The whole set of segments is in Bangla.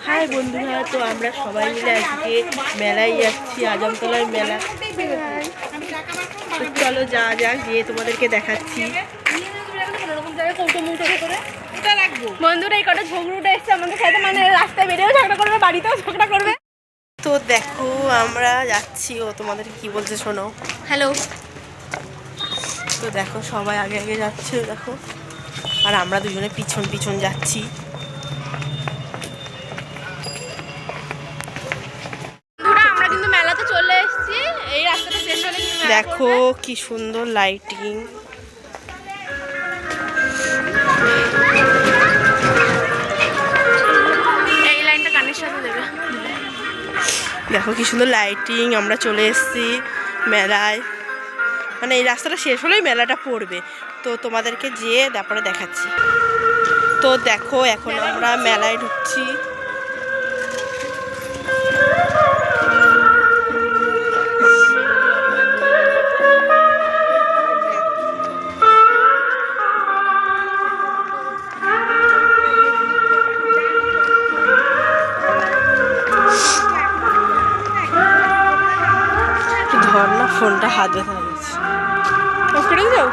হাই বন্ধুরা, তো আমরা সবাই মিলে আজকে মেলায় যাচ্ছি, আজমতলার মেলা। তো চলো যা যাক, গিয়ে তোমাদেরকে দেখাচ্ছি। বন্ধুরা এই কটা ঝগড়ুটা এসছে আমাদের সাথে, মানে রাস্তায় বেরিয়েও ঝগড়া করবে, বাড়িতেও ঝগড়া করবে। তো দেখো আমরা যাচ্ছি, ও তোমাদের কি বলছে শোনো। হ্যালো। তো দেখো সবাই আগে আগে যাচ্ছে দেখো, আর আমরা দুজনে পিছন পিছন যাচ্ছি। আমরা কিন্তু মেলাতে চলে এসেছি, এই রাস্তাটা শেষ হলে দেখো কি সুন্দর লাইটিং। এই লাইনটা কানের সাথে দেবে। দেখো কি সুন্দর লাইটিং। আমরা চলে এসেছি মেলায়, মানে এই রাস্তাটা শেষ হলেই মেলাটা পড়বে। তো তোমাদেরকে যেয়ে তারপরে দেখাচ্ছি। তো দেখো এখন আমরা মেলায় ঢুকছি। ধর না, ফোনটা হাত ব্যথা হয়ে গেছে। ওখানে যাও।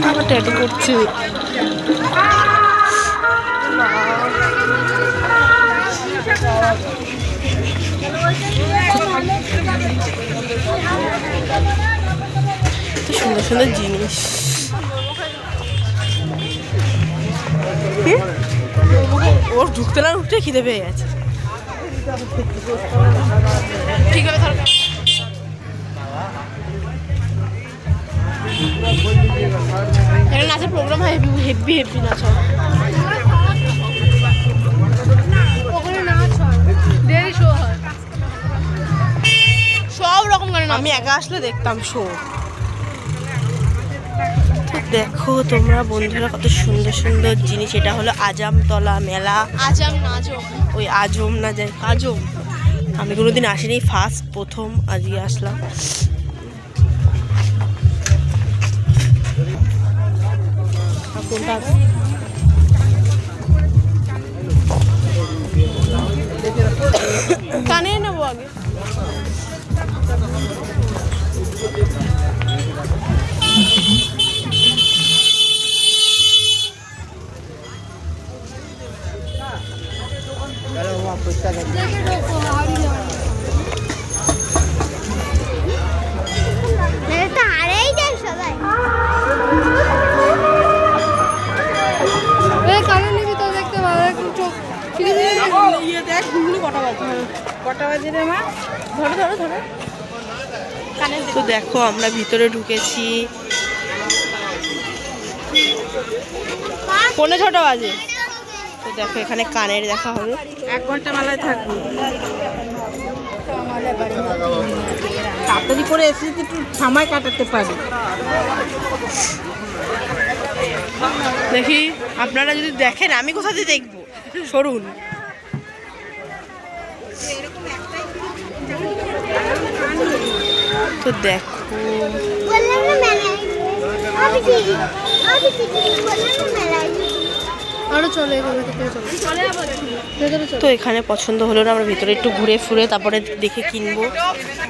আমার ট্যাটু করছে। সুন্দর সুন্দর জিনিস। ওর ঢুকতে না ঢুকতে খিদে পেয়ে গেছে। ঠিক আছে ধর। এখানে নাচের প্রোগ্রাম হয়, হেভি হেভি নাচ হয়। ওখানে নাচ হয়, ডেইলি শো হয়, সব রকম গানে। আমি একা আসলে দেখতাম শো। দেখো তোমরা বন্ধুরা কত সুন্দর সুন্দর জিনিস। এটা হলো আজমতলা মেলা। আজম না আজম, ওই আজম না যাই আজম। আমি কোনোদিন আসিনি, ফার্স্ট প্রথম আজকে আসলাম। কোনটা কানে নেবো আগে। তো দেখো আমরা ভিতরে ঢুকেছি। পৌনে 6টা বাজে। তো দেখো এখানে কানের দেখা হবে। 1 ঘন্টা মেলায় থাকবো। তাড়াতাড়ি করে এসে একটু সময় কাটাতে পারি। দেখি আপনারা যদি দেখেন, আমি কোথা দিয়ে দেখবো, সরুন। তো দেখো আরো চলে, তো এখানে পছন্দ হলো না, আমরা ভিতরে একটু ঘুরে ফুরে তারপরে দেখে কিনবো।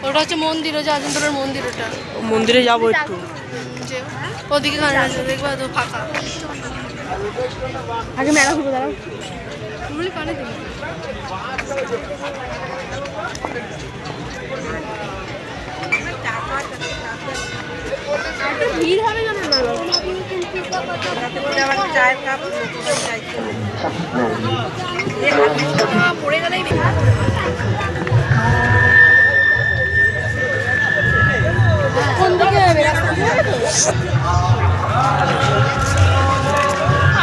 ওটা হচ্ছে মন্দির, ওই যে আজমতলার মন্দির। ওটা মন্দিরে যাবো একটু। ওদিকে গান আছে, দেখবা তো ফাঁকা। আগে মেলা ঘুরবো, দাঁড়াও। কানে দিবি। ভিড় হবে না চায়ের কাপ পড়ে গেলেই কোন দিকে যাবে?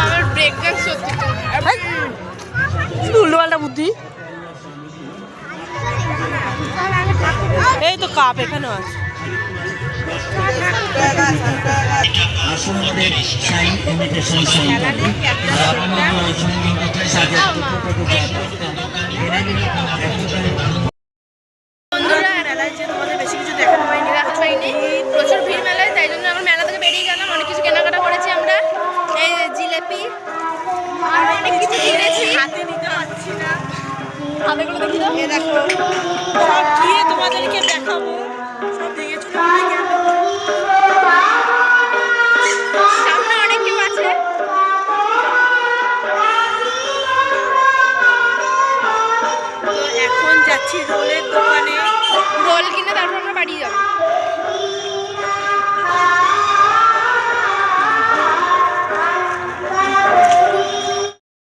আমার ব্রেক ডান্স সত্যি উল্টো পাল্টা বুদ্ধি। এই তো কাপ এখানেও আছে। আসুন আমাদের সাইন ইমিটেশন সাইন করবে আর আপনাদের ওইখানে সাথে বন্ধুরা মেলায় যে তোমাদের বেশি কিছু দেখানো হয়নি রাখতে পারিনি, প্রচুর ভিড় মেলায়, তাই জন্য আমরা মেলা থেকে বেরিয়ে গেলাম। অনেক কিছু কেনাকাটা করেছি আমরা, এই যে জিলেপি আর অনেক কিছু কিনেছি। হাতে নিতে পারছি না। হাতেগুলো দেখি দাও। এ দেখো সব গিয়ে তোমাদেরকে দেখাবো, সব ভেঙে চুরে পড়ে গেল। সামনে অনেক কেউ আছে। তো এখন যাচ্ছি রোলে